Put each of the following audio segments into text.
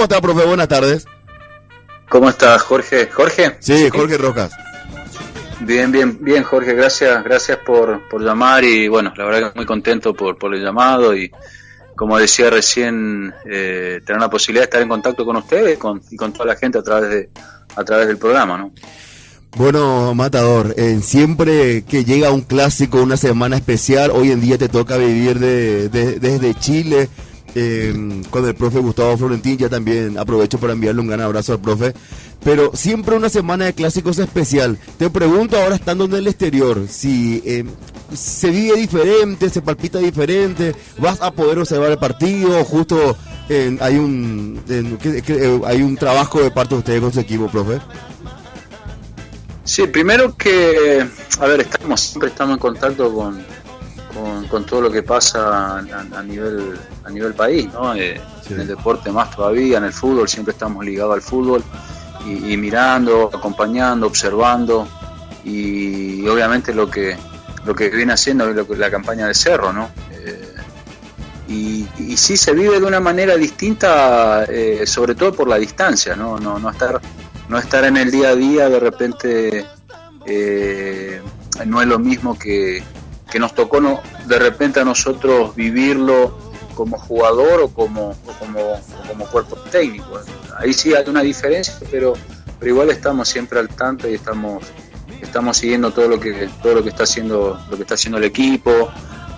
está, profe? Buenas tardes. ¿Cómo estás, Jorge? ¿Jorge? Sí, Jorge Rojas. Bien, Jorge, gracias por llamar y bueno, la verdad que muy contento por el llamado y como decía recién, tener la posibilidad de estar en contacto con ustedes y con toda la gente a través del programa, ¿no? Bueno, Matador, siempre que llega un clásico, una semana especial, hoy en día te toca vivir desde Chile, con el profe Gustavo Florentín. Ya también aprovecho para enviarle un gran abrazo al profe, pero siempre una semana de clásicos especial. Te pregunto ahora, estando en el exterior, si se vive diferente, se palpita diferente, vas a poder observar el partido, justo hay un trabajo de parte de ustedes con su equipo, profe. Sí, primero que, a ver, siempre estamos en contacto con todo lo que pasa a nivel país, ¿no? Sí. En el deporte más todavía, en el fútbol siempre estamos ligados al fútbol y mirando, acompañando, observando y obviamente lo que viene haciendo la campaña de Cerro, ¿no? Y sí se vive de una manera distinta, sobre todo por la distancia, ¿no? No estar en el día a día, de repente no es lo mismo que nos tocó de repente a nosotros vivirlo como jugador o como cuerpo técnico. Ahí sí hay una diferencia, pero igual estamos siempre al tanto y estamos siguiendo todo lo que está haciendo el equipo.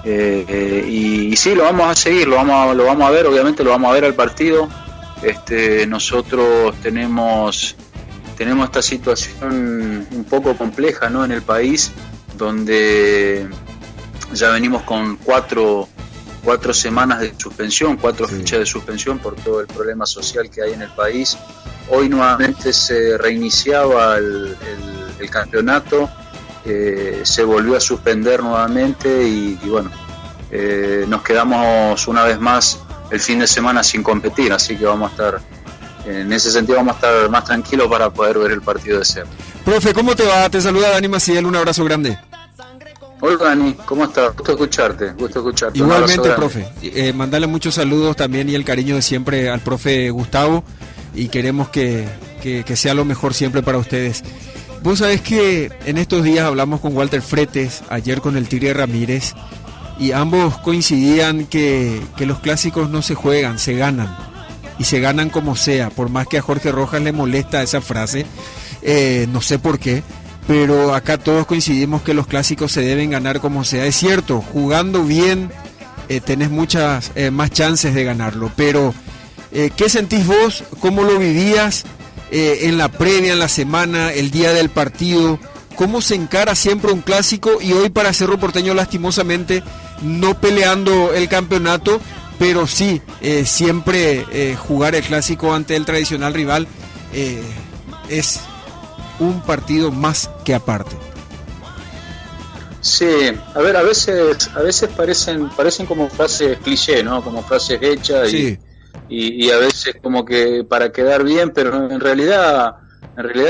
Y sí, lo vamos a seguir, lo vamos a ver, obviamente lo vamos a ver al partido. Nosotros tenemos esta situación un poco compleja, ¿no? En el país, donde ya venimos con cuatro semanas de suspensión, fechas de suspensión por todo el problema social que hay en el país. Hoy nuevamente se reiniciaba el campeonato, se volvió a suspender nuevamente y bueno, nos quedamos una vez más el fin de semana sin competir, así que vamos a estar, en ese sentido vamos a estar más tranquilos para poder ver el partido de Cerro. Profe, ¿cómo te va? Te saluda Dani Maciel, un abrazo grande. Hola Dani, ¿cómo estás? Gusto escucharte. Igualmente, profe, mandale muchos saludos también y el cariño de siempre al profe Gustavo y queremos que sea lo mejor siempre para ustedes. Vos sabés que en estos días hablamos con Walter Fretes, ayer con el Tigre Ramírez, y ambos coincidían que los clásicos no se juegan, se ganan, y se ganan como sea, por más que a Jorge Rojas le molesta esa frase, no sé por qué, pero acá todos coincidimos que los clásicos se deben ganar como sea. Es cierto, jugando bien tenés muchas más chances de ganarlo, pero ¿qué sentís vos? ¿Cómo lo vivías en la previa, en la semana, el día del partido? ¿Cómo se encara siempre un clásico? Y hoy para Cerro Porteño, lastimosamente, no peleando el campeonato, pero sí, siempre jugar el clásico ante el tradicional rival es un partido más que aparte. Sí, a ver, a veces parecen como frases cliché, ¿no? Como frases hechas sí. y a veces como que para quedar bien, pero en realidad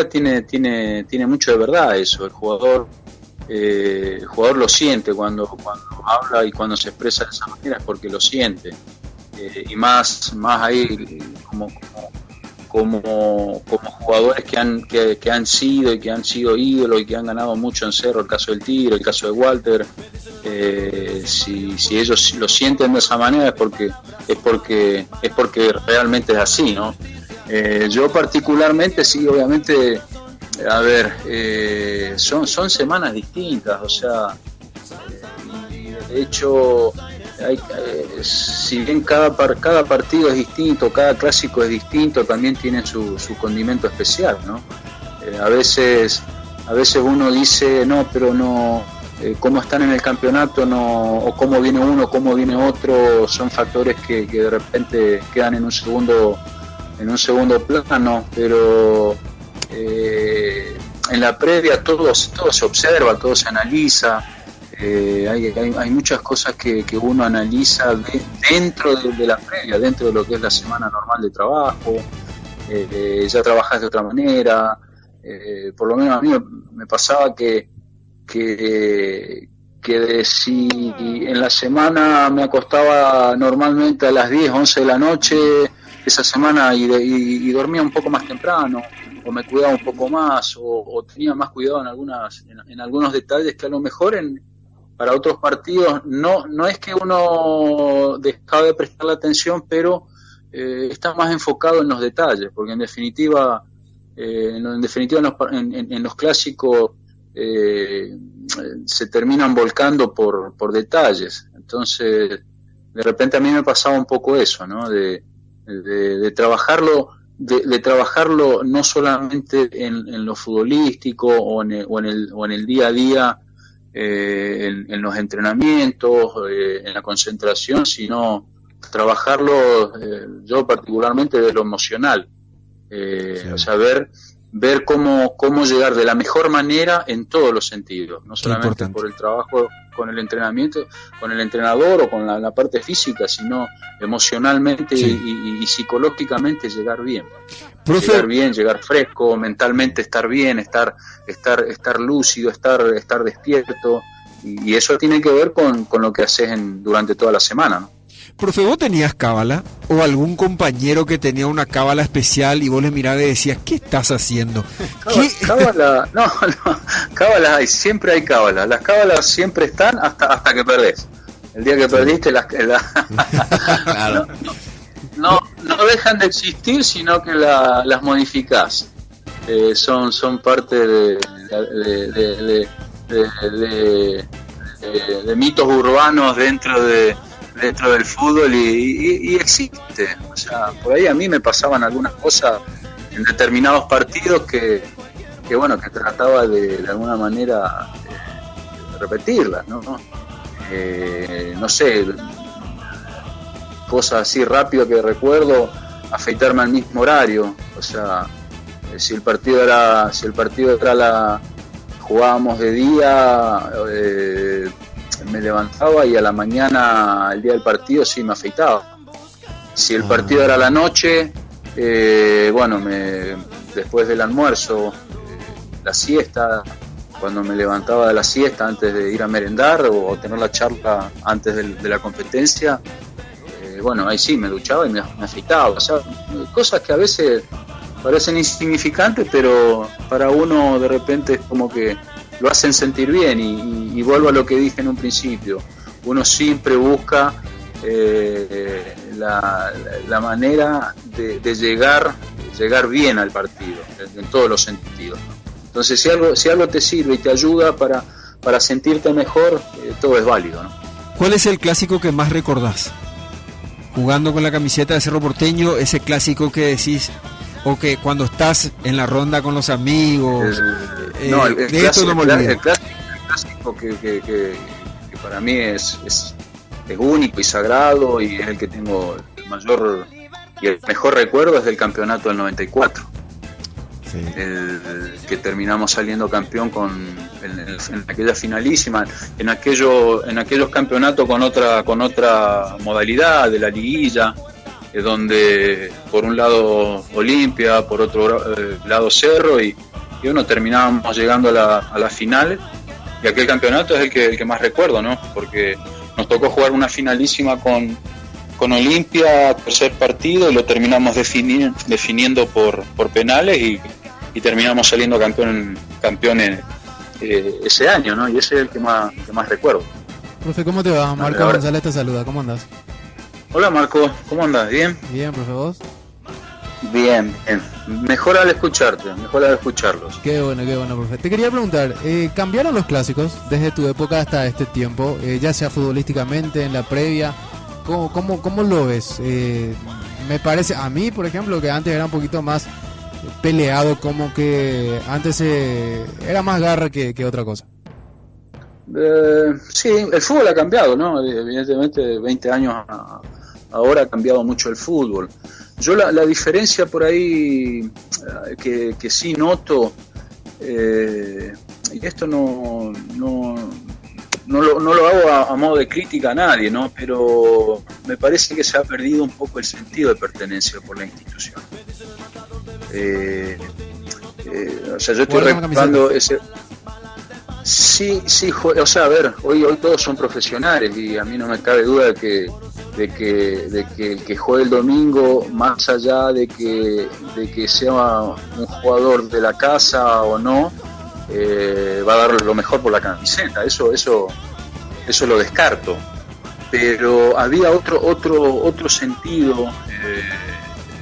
tiene mucho de verdad eso. El jugador lo siente cuando habla y cuando se expresa de esa manera es porque lo siente. Y más ahí como jugadores que han sido ídolos y que han ganado mucho en Cerro, el caso del Tigre, el caso de Walter, si ellos lo sienten de esa manera es porque realmente es así, ¿no? Yo particularmente sí, obviamente, a ver, son semanas distintas, o sea, de hecho si bien cada partido es distinto, cada clásico es distinto, también tiene su condimento especial, ¿no? A veces uno dice no, pero no, cómo están en el campeonato, no, o cómo viene uno, cómo viene otro, son factores que de repente quedan en un segundo plano, pero en la previa todo se observa, todo se analiza. Hay muchas cosas que uno analiza dentro de la previa, dentro de lo que es la semana normal de trabajo. Ya trabajas de otra manera, por lo menos a mí me pasaba que si en la semana me acostaba normalmente a las 10, 11 de la noche, esa semana y dormía un poco más temprano, o me cuidaba un poco más, o tenía más cuidado en algunos detalles que a lo mejor para otros partidos no es que uno dejaba de prestarle atención, pero está más enfocado en los detalles, porque en definitiva en los clásicos se terminan volcando por detalles. Entonces de repente a mí me pasaba un poco eso, ¿no? De trabajarlo, de trabajarlo no solamente en lo futbolístico o en el día a día, en los entrenamientos, en la concentración, sino trabajarlo yo particularmente de lo emocional, sí. O sea, ver cómo llegar de la mejor manera en todos los sentidos, no solamente por el trabajo con el entrenamiento, con el entrenador o con la parte física, sino emocionalmente, sí. y psicológicamente llegar bien. Profe, llegar bien, llegar fresco, mentalmente estar bien, estar lúcido, estar despierto, y eso tiene que ver con lo que haces durante toda la semana, ¿no? Profe, ¿vos tenías cábala o algún compañero que tenía una cábala especial y vos le mirabas y decías, ¿qué estás haciendo? Cábala, no, cábala hay, siempre hay cábala. Las cábalas siempre están hasta que perdés. El día que perdiste, no dejan de existir, de modificás. Son parte de mitos urbanos dentro del fútbol y existe. O sea, por ahí a mí me pasaban algunas cosas en determinados partidos que trataba de alguna manera repetirlas, ¿no? No sé, cosas así rápido que recuerdo, afeitarme al mismo horario. O sea, si el partido era jugábamos de día, me levantaba y a la mañana, el día del partido, sí me afeitaba. Si el partido era a la noche, después del almuerzo, la siesta, cuando me levantaba de la siesta antes de ir a merendar o tener la charla antes de la competencia, ahí sí me duchaba y me afeitaba. O sea, cosas que a veces parecen insignificantes, pero para uno de repente es como que lo hacen sentir bien, y vuelvo a lo que dije en un principio, uno siempre busca la manera de llegar bien al partido, en todos los sentidos, ¿no? Entonces si algo te sirve y te ayuda para sentirte mejor, todo es válido, ¿no? ¿Cuál es el clásico que más recordás? Jugando con la camiseta de Cerro Porteño, ese clásico que decís, o que cuando estás en la ronda con los amigos, el clásico que para mí es único y sagrado, y es el que tengo el mayor y el mejor recuerdo, es del campeonato del 94. Sí. El que terminamos saliendo campeón en aquella finalísima, en aquellos campeonatos con otra modalidad de la liguilla, donde por un lado Olimpia, por otro lado Cerro, y uno terminábamos llegando a la final, y aquel campeonato es el que más recuerdo, ¿no? Porque nos tocó jugar una finalísima con Olimpia, tercer partido, y lo terminamos definiendo por penales, y terminamos saliendo campeones ese año, ¿no? Y ese es el que más recuerdo. Profe, ¿cómo te va? Marco González te saluda, ¿cómo andas? Hola Marco, ¿cómo andas? ¿Bien? Bien, profe, ¿vos? Bien. Mejor al escucharlos. Qué bueno, profe. Te quería preguntar, ¿cambiaron los clásicos desde tu época hasta este tiempo? Ya sea futbolísticamente, en la previa, ¿cómo lo ves? Me parece, a mí, por ejemplo, que antes era un poquito más peleado, como que antes era más garra que otra cosa. Sí, el fútbol ha cambiado, ¿no? Evidentemente 20 años ahora ha cambiado mucho el fútbol. Yo la diferencia por ahí que sí noto, y esto no lo hago a modo de crítica a nadie, ¿no? Pero me parece que se ha perdido un poco el sentido de pertenencia por la institución. O sea, yo estoy recordando ese... Sí, o sea, a ver, hoy todos son profesionales, y a mí no me cabe duda de que el que juegue el domingo, más allá de que sea un jugador de la casa o no, va a dar lo mejor por la camiseta. Eso lo descarto. Pero había otro sentido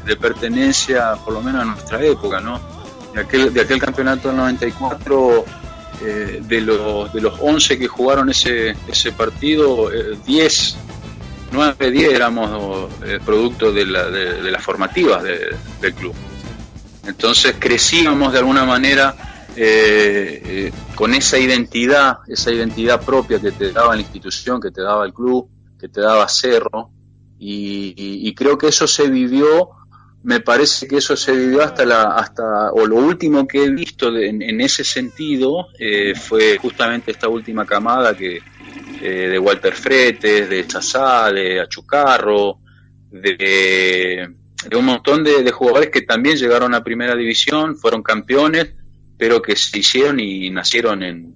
de pertenencia, por lo menos en nuestra época, ¿no? De aquel campeonato del 94, de los 11 que jugaron ese partido, 9, 10 éramos producto de las formativas del club. Entonces crecíamos de alguna manera con esa identidad propia que te daba la institución, que te daba el club, que te daba Cerro, y creo que eso se vivió. Me parece que eso se vivió hasta lo último que he visto en ese sentido fue justamente esta última camada de Walter Fretes, de Chazá, de Achucarro, de un montón de jugadores que también llegaron a primera división, fueron campeones, pero que se hicieron y nacieron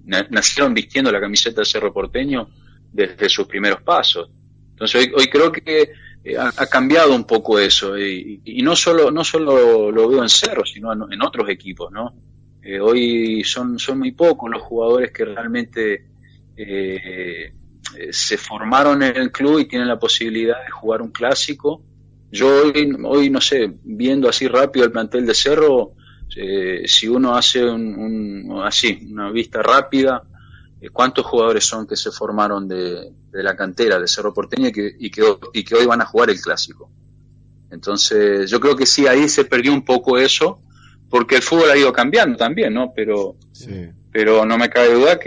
vistiendo la camiseta de Cerro Porteño desde sus primeros pasos. Entonces hoy creo que ha cambiado un poco eso, y no solo lo veo en Cerro, sino en otros equipos, ¿no? Hoy son muy pocos los jugadores que realmente se formaron en el club y tienen la posibilidad de jugar un clásico. Yo hoy no sé, viendo así rápido el plantel de Cerro, si uno hace una vista rápida, ¿cuántos jugadores son que se formaron de la cantera de Cerro Porteño y que hoy van a jugar el clásico? Entonces yo creo que sí, ahí se perdió un poco eso, porque el fútbol ha ido cambiando también, ¿no? Pero no me cabe duda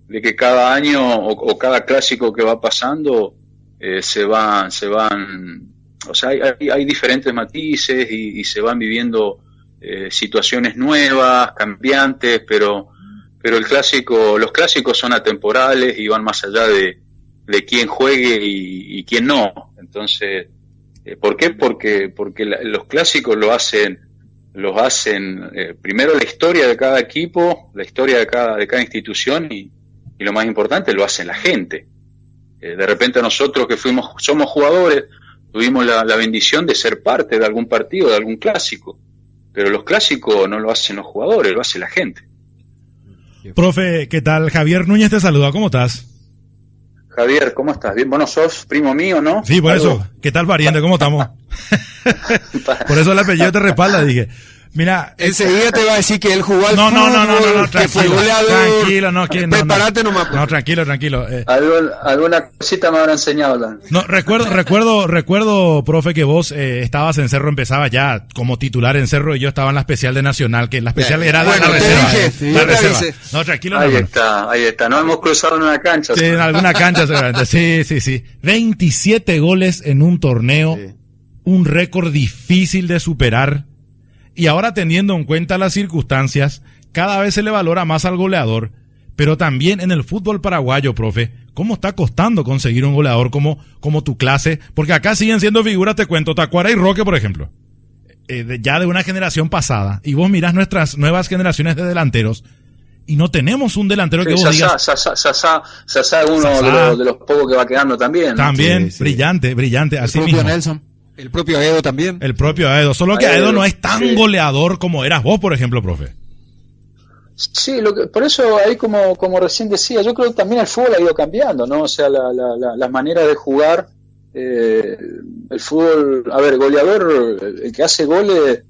de que cada año o cada clásico que va pasando se van, o sea, hay diferentes matices y se van viviendo situaciones nuevas, cambiantes, pero los clásicos son atemporales y van más allá de quién juegue y quién no. Entonces, ¿por qué? Porque los clásicos los hacen primero la historia de cada equipo, la historia de cada institución, y lo más importante, lo hace la gente. De repente nosotros que somos jugadores, tuvimos la bendición de ser parte de algún partido, de algún clásico, pero los clásicos no lo hacen los jugadores, lo hace la gente. Profe, ¿qué tal? Javier Núñez te saluda, ¿cómo estás? Javier, ¿cómo estás? Bien, vos no sos primo mío, ¿no? Sí, por eso. ¿Qué tal, pariente? ¿Cómo estamos? Por eso el apellido te respalda, dije. Mira, enseguida te va a decir que él jugó al fútbol, no, que fue goleador. Tranquilo, prepárate nomás. No, tranquilo. Alguna cosita me habrá enseñado. No, recuerdo, profe, que vos estabas en Cerro, empezabas ya como titular en Cerro, y yo estaba en la especial de Nacional, que la especial era de la reserva. La reserva. No, tranquilo. Ahí está. Nos hemos cruzado en una cancha. Sí, en alguna cancha seguramente. Sí. 27 goles en un torneo, un récord difícil de superar. Y ahora, teniendo en cuenta las circunstancias, cada vez se le valora más al goleador, pero también en el fútbol paraguayo, profe, ¿cómo está costando conseguir un goleador como tu clase? Porque acá siguen siendo figuras, te cuento, Tacuara y Roque, por ejemplo, ya de una generación pasada, y vos mirás nuestras nuevas generaciones de delanteros, y no tenemos un delantero que vos digas... Sasá es uno de los pocos que va quedando también, ¿no? También, sí. Brillante, así mismo. Nelson. El propio Aedo también. Solo que Aedo no es tan goleador como eras vos, por ejemplo, profe. Sí, por eso ahí como recién decía, yo creo que también el fútbol ha ido cambiando, ¿no? O sea, las maneras de jugar, el fútbol, a ver, goleador, el que hace goles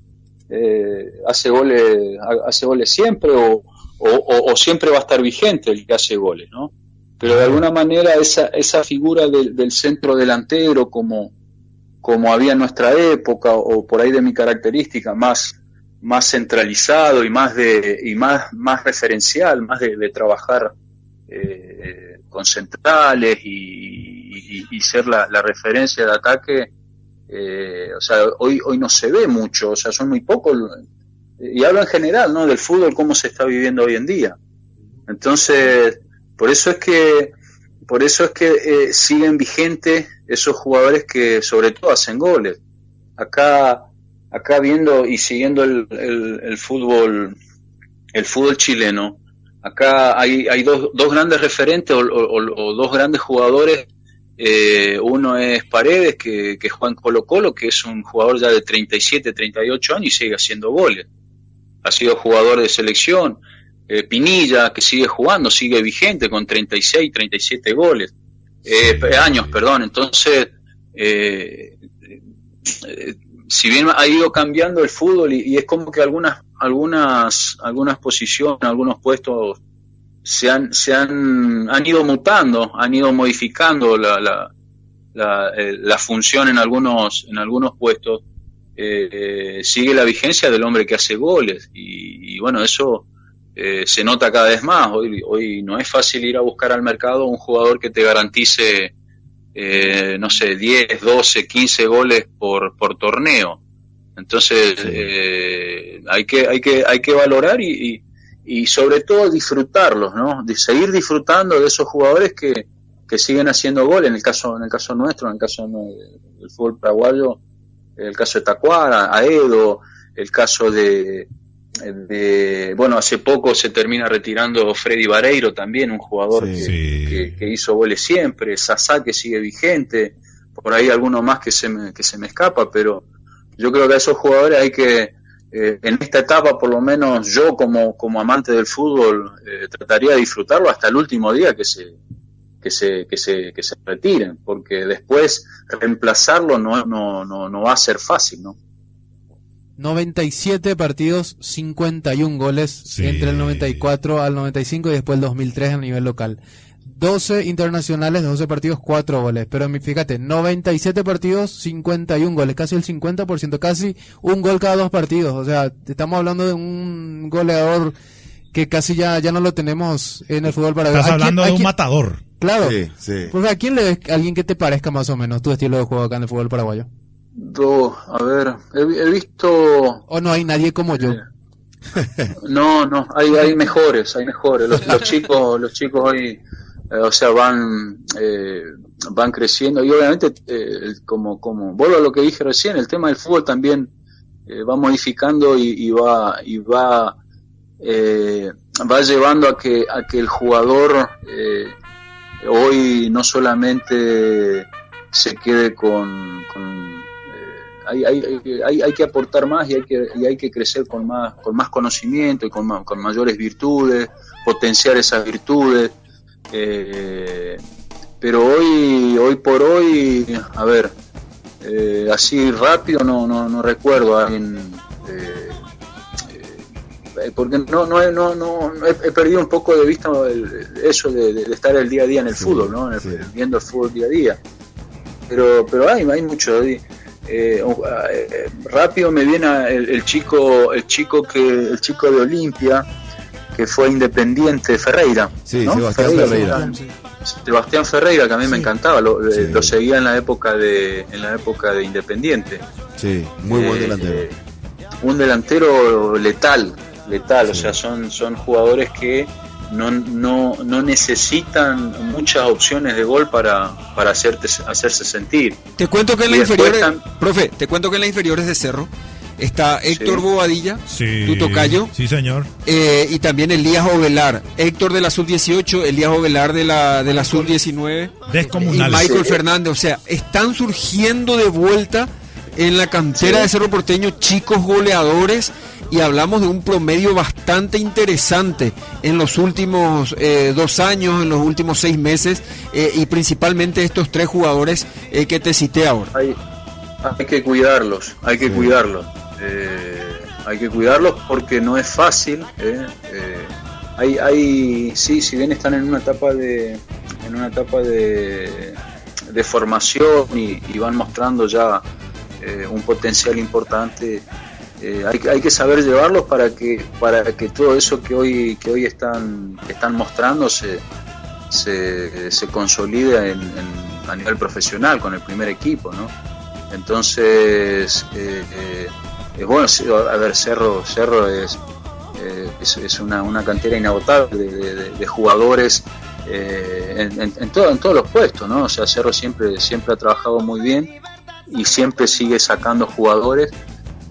siempre, o siempre va a estar vigente el que hace goles, ¿no? Pero de alguna manera esa figura del centro delantero como había en nuestra época, o por ahí de mi característica, más centralizado y más referencial, más de trabajar con centrales y ser la referencia de ataque, o sea, hoy no se ve mucho, o sea, son muy pocos, y hablo en general, ¿no?, del fútbol, cómo se está viviendo hoy en día. Entonces, por eso es que siguen vigentes esos jugadores que sobre todo hacen goles. Acá viendo y siguiendo el fútbol chileno, acá hay dos grandes referentes o dos grandes jugadores Uno es Paredes, que juega en Colo-Colo, que es un jugador ya de 37, 38 años y sigue haciendo goles. Ha sido jugador de selección. Pinilla, que sigue jugando, sigue vigente con 36, 37 goles. Años, perdón. Entonces, si bien ha ido cambiando el fútbol y es como que algunas posiciones, algunos puestos se han ido mutando, han ido modificando la función en algunos puestos, sigue la vigencia del hombre que hace goles y bueno, eso se nota cada vez más. Hoy no es fácil ir a buscar al mercado un jugador que te garantice no sé, 10, 12, 15 goles por torneo. Entonces hay que valorar y sobre todo disfrutarlos, ¿no? De seguir disfrutando de esos jugadores que siguen haciendo goles. En el caso nuestro, en el caso del fútbol paraguayo, el caso de Tacuara, Aedo, el caso de bueno, hace poco se termina retirando Freddy Vareiro también, un jugador que hizo goles siempre, Sasá, que sigue vigente, por ahí alguno más que se me escapa, pero yo creo que a esos jugadores hay que, en esta etapa por lo menos yo como amante del fútbol, trataría de disfrutarlo hasta el último día que se retiren, porque después reemplazarlo no va a ser fácil, ¿no? 97 partidos, 51 goles entre el 94 al 95 y después el 2003 a nivel local. 12 internacionales, 12 partidos, 4 goles. Pero fíjate, 97 partidos, 51 goles, casi el 50%, casi un gol cada 2 partidos. O sea, estamos hablando de un goleador que casi ya no lo tenemos en el fútbol paraguayo. Estás hablando de un matador. Claro. Sí. Pues, ¿a quién le ves, alguien que te parezca más o menos tu estilo de juego acá en el fútbol paraguayo? A ver, he visto... ¿O no hay nadie como yo? No, hay mejores. Los chicos hoy, o sea, van creciendo y obviamente, como vuelvo a lo que dije recién, el tema del fútbol también va modificando y va llevando a que el jugador hoy no solamente se quede hay que aportar más y hay que crecer con más conocimiento y con mayores virtudes, potenciar esas virtudes, pero hoy por hoy, a ver, así rápido no recuerdo a alguien, porque no he perdido un poco de vista eso de estar el día a día en el fútbol, ¿no? Viendo el fútbol día a día, pero hay mucho. Rápido me viene el chico de Olimpia, que fue Independiente, Ferreira, sí, ¿no? Sebastián Ferreira, que a mí me encantaba, lo seguía en la época de Independiente. Sí, muy buen delantero. Un delantero letal, o sea, son jugadores que no necesitan muchas opciones de gol para hacerse sentir. Te cuento que en la inferiores, profe, en la inferiores de Cerro está Héctor Bobadilla, tu tocayo. Sí, señor. Y también Elías Ovelar, Héctor de la sub-18, Elías Ovelar de la sub-19 descomunales. Y Michael Fernández, o sea, están surgiendo de vuelta en la cantera de Cerro Porteño chicos goleadores. Y hablamos de un promedio bastante interesante en los últimos 2 años, en los últimos 6 meses, y principalmente estos 3 jugadores que te cité ahora. Hay que cuidarlos, hay que cuidarlos porque no es fácil. Si bien están en una etapa de formación y van mostrando ya un potencial importante. Hay que saber llevarlos para que todo eso que hoy están mostrando se consolide a nivel profesional con el primer equipo, ¿no? Entonces bueno, a ver, Cerro es una cantera inagotable de jugadores en todos los puestos, ¿no? O sea, Cerro siempre ha trabajado muy bien y siempre sigue sacando jugadores.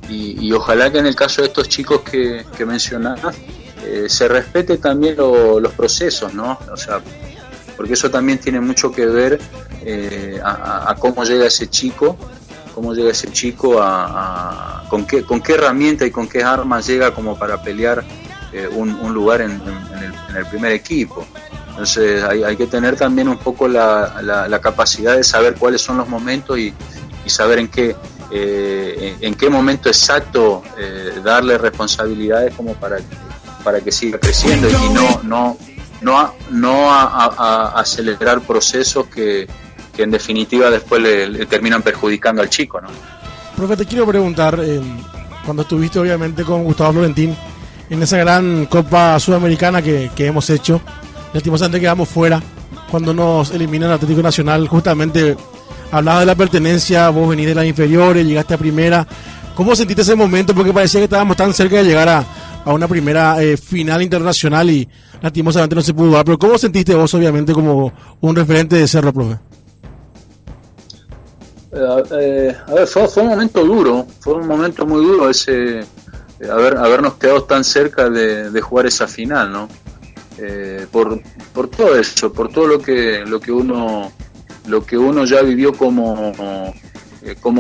Y ojalá que en el caso de estos chicos que mencionás se respete también los procesos, ¿no? O sea, porque eso también tiene mucho que ver a cómo llega ese chico, con qué herramienta y con qué armas llega como para pelear un lugar en el primer equipo. Entonces hay que tener también un poco la capacidad de saber cuáles son los momentos y saber en qué momento exacto darle responsabilidades como para que siga creciendo y no a acelerar procesos que en definitiva después le terminan perjudicando al chico, ¿no? Profe, te quiero preguntar, cuando estuviste obviamente con Gustavo Florentín en esa gran Copa Sudamericana que hemos hecho, lastimosamente quedamos fuera cuando nos eliminan el Atlético Nacional, justamente hablabas de la pertenencia, vos venís de las inferiores, llegaste a primera. ¿Cómo sentiste ese momento? Porque parecía que estábamos tan cerca de llegar a una primera final internacional y lastimosamente no se pudo dar. Pero ¿cómo sentiste vos, obviamente, como un referente de Cerro, profe? A ver, fue un momento duro, fue un momento muy duro ese habernos quedado tan cerca de jugar esa final, ¿no? Por todo eso, por todo lo que uno ya vivió como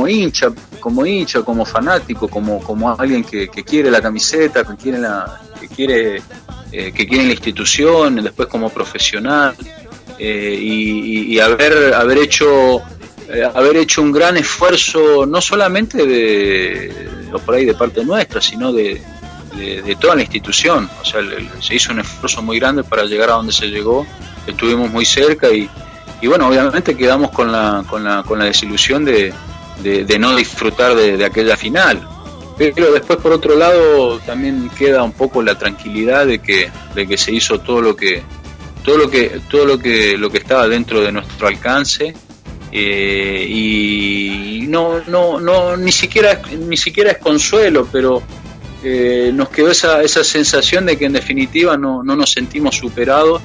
hincha, como fanático, como alguien que quiere la camiseta, que quiere la institución, después como profesional, y haber hecho un gran esfuerzo, no solamente por ahí de parte nuestra, sino de toda la institución. O sea, se hizo un esfuerzo muy grande para llegar a donde se llegó, estuvimos muy cerca y bueno, obviamente quedamos con la desilusión de no disfrutar de aquella final. Pero después, por otro lado, también queda un poco la tranquilidad de que se hizo todo lo que estaba dentro de nuestro alcance. Y no ni siquiera es consuelo, pero nos quedó esa sensación de que en definitiva no nos sentimos superados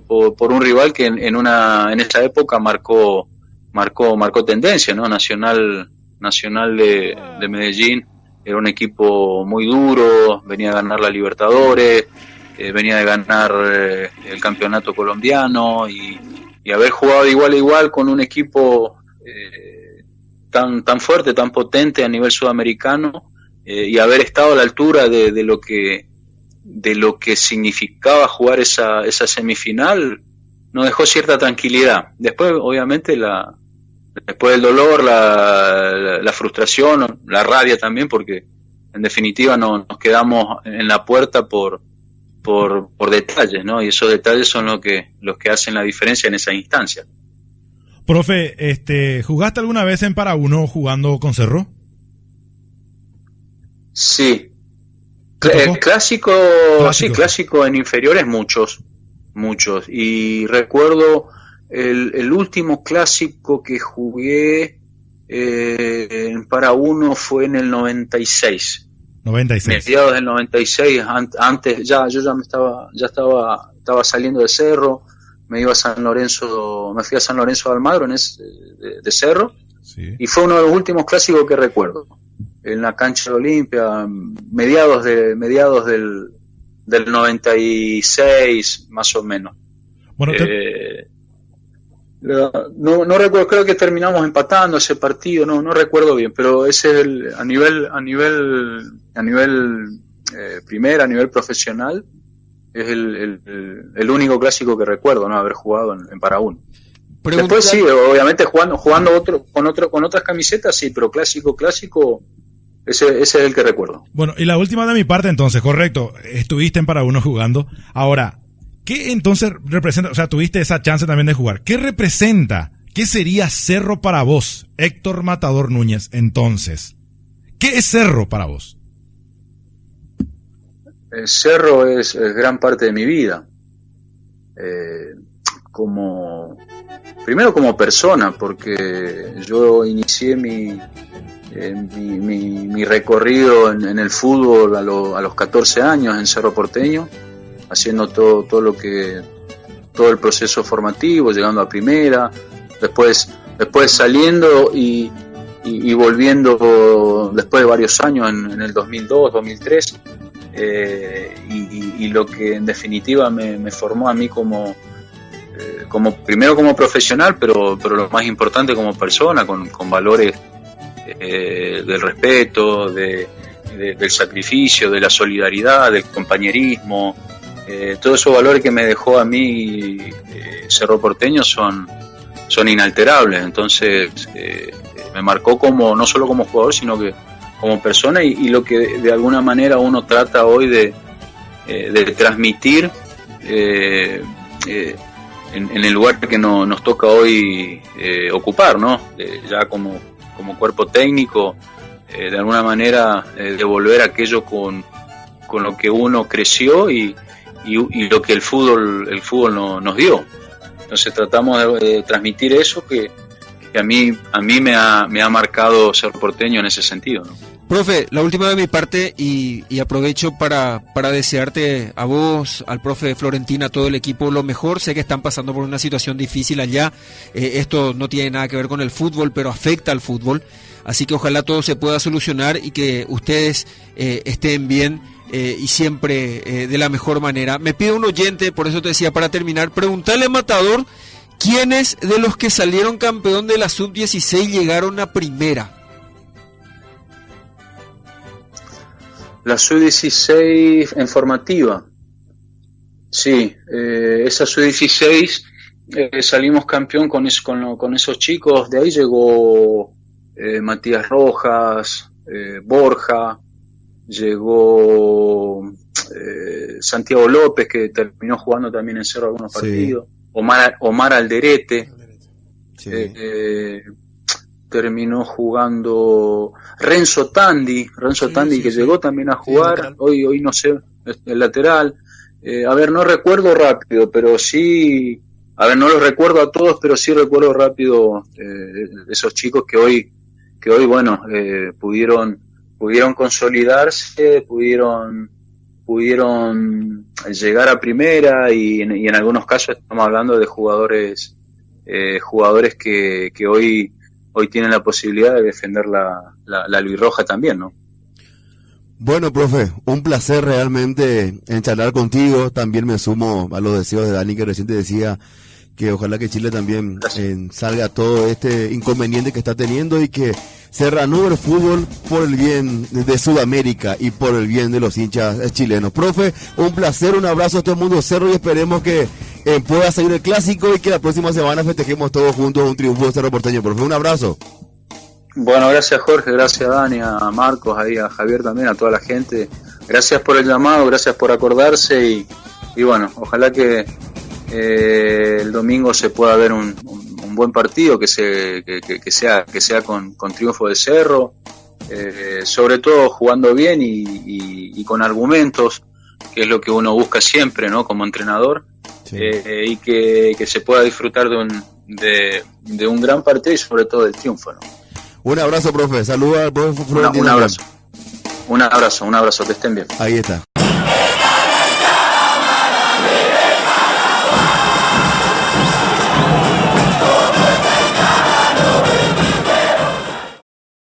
por un rival que en esa época marcó tendencia, ¿no? Nacional de Medellín era un equipo muy duro, venía a ganar la Libertadores, venía de ganar el campeonato colombiano y haber jugado de igual a igual con un equipo tan fuerte, tan potente a nivel sudamericano, y haber estado a la altura de lo que significaba jugar esa semifinal, nos dejó cierta tranquilidad. Después, obviamente, después del dolor, la frustración, la rabia también, porque en definitiva nos quedamos en la puerta por detalles, ¿no? Y esos detalles son los que hacen la diferencia en esa instancia. Profe, ¿jugaste alguna vez en Para-Uno jugando con Cerro? Sí. Clásico, sí, clásico en inferiores muchos. Y recuerdo el último clásico que jugué en Para-Uno fue en el 96. Mediados del 96, antes yo estaba saliendo de Cerro, me fui a San Lorenzo de Almagro de Cerro, sí. Y fue uno de los últimos clásicos que recuerdo, en la cancha de Olimpia, mediados del 96 más o menos. Bueno, no recuerdo, creo que terminamos empatando ese partido, no recuerdo bien, pero ese es a nivel primer, a nivel profesional, es el único clásico que recuerdo, ¿no? Haber jugado en Para-Uno. Después sí, obviamente jugando con otras camisetas, sí, pero clásico, ese es el que recuerdo. Bueno, y la última de mi parte entonces, correcto, estuviste en Para-Uno jugando. Ahora, ¿qué entonces representa? O sea, tuviste esa chance también de jugar. ¿Qué representa? ¿Qué sería Cerro para vos, Héctor Matador Núñez, entonces? ¿Qué es Cerro para vos? El Cerro es gran parte de mi vida. Primero como persona, porque yo inicié mi recorrido en el fútbol a los 14 años en Cerro Porteño, haciendo todo el proceso formativo, llegando a primera, después saliendo y volviendo después de varios años en el 2002, 2003, y lo que en definitiva me formó a mí como primero como profesional, pero lo más importante como persona, con valores del respeto, del sacrificio, de la solidaridad, del compañerismo. Todos esos valores que me dejó a mí Cerro Porteño son inalterables. Entonces me marcó no solo como jugador, sino que como persona, y lo que de alguna manera uno trata hoy de transmitir en el lugar que nos toca hoy ocupar, ¿no? Ya como cuerpo técnico, de alguna manera devolver aquello con lo que uno creció y lo que el fútbol nos dio. Entonces tratamos de transmitir eso que a mí me ha marcado Cerro Porteño en ese sentido, ¿no? Profe, la última de mi parte, y aprovecho para desearte a vos, al profe Florentín, a todo el equipo lo mejor. Sé que están pasando por una situación difícil allá, esto no tiene nada que ver con el fútbol, pero afecta al fútbol, así que ojalá todo se pueda solucionar y que ustedes estén bien y siempre de la mejor manera. Me pide un oyente, por eso te decía, para terminar, preguntarle a Matador, ¿quiénes de los que salieron campeón de la Sub-16 llegaron a primera? La Sub-16 en formativa. Sí, esa Sub-16 salimos campeón con esos chicos. De ahí llegó Matías Rojas, Borja, llegó Santiago López, que terminó jugando también en Cerro algunos partidos. Omar Alderete. Sí. Terminó jugando Renzo Tandi, que llegó también a jugar, hoy no sé, el lateral. No recuerdo rápido, pero sí, no los recuerdo a todos, pero sí recuerdo rápido esos chicos que hoy bueno, pudieron consolidarse, pudieron llegar a primera, y en algunos casos estamos hablando de jugadores que hoy tienen la posibilidad de defender la albirroja también, ¿no? Bueno, profe, un placer realmente en charlar contigo. También me sumo a los deseos de Dani, que recién te decía que ojalá que Chile también salga todo este inconveniente que está teniendo y que se reanude el fútbol por el bien de Sudamérica y por el bien de los hinchas chilenos. Profe, un placer, un abrazo a todo el mundo Cerro, y esperemos que pueda salir el clásico y que la próxima semana festejemos todos juntos un triunfo de Cerro Porteño. Profe, un abrazo. Bueno, gracias Jorge, gracias Dani, a Marcos, ahí a Javier también, a toda la gente. Gracias por el llamado, gracias por acordarse, y bueno, ojalá que el domingo se pueda ver un buen partido, que sea con triunfo de Cerro, sobre todo jugando bien y con argumentos, que es lo que uno busca siempre, ¿no? Como entrenador. Sí. Y que se pueda disfrutar de un gran partido y sobre todo del triunfo, ¿no? Un abrazo, profe. Saluda al profe Florentino. Un abrazo, que estén bien. Ahí está.